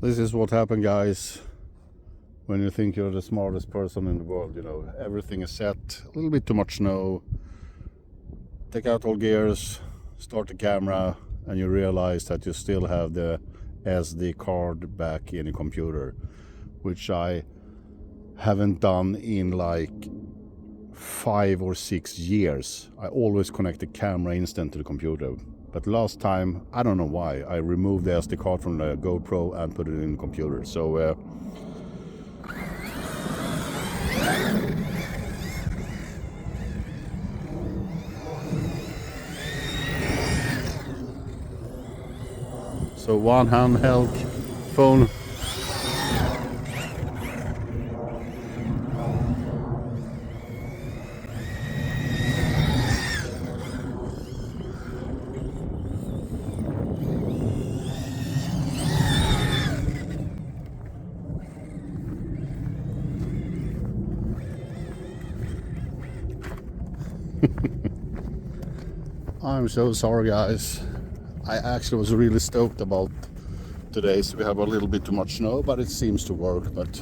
This is what happened, guys, when you think you're the smartest person in the world. You know, everything is set, a little bit too much snow, take out all gears, start the camera, and you realize that you still have the SD card back in the computer, which I haven't done in like 5 or 6 years. I always connect the camera instant to the computer, but last time, I don't know why, I removed the SD card from the GoPro and put it in the computer. So one handheld phone. I'm so sorry, guys. I actually was really stoked about today, so we have a little bit too much snow, but it seems to work. But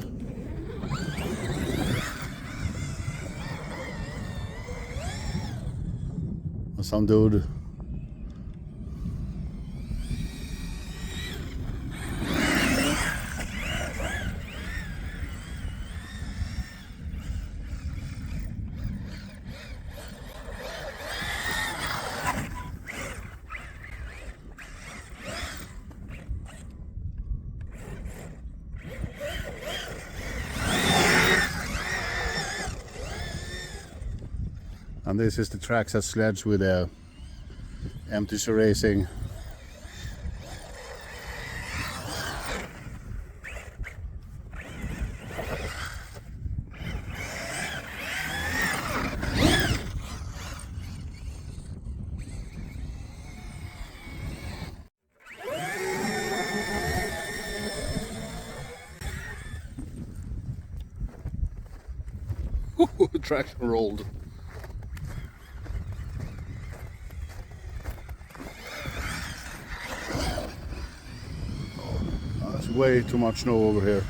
some dude and this is the Traxxas Sledge with a M2C Racing. Traction rolled. There's way too much snow over here.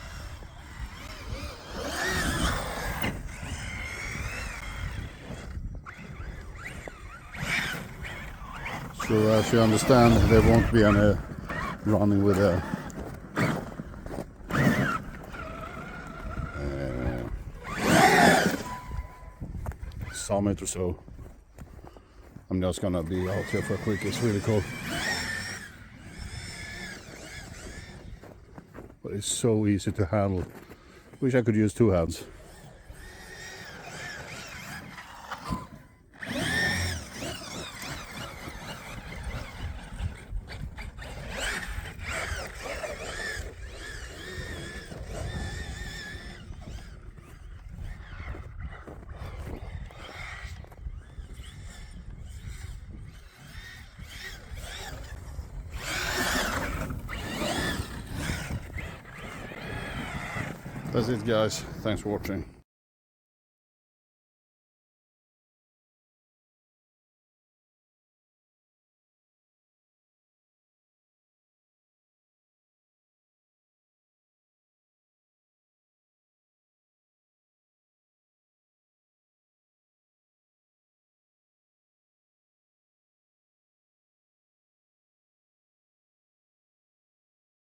So as you understand, there won't be any running with a summit or so. I'm just gonna be out here for a quick. It's really cold, but it's so easy to handle. Wish I could use 2 hands. That's it, guys. Thanks for watching.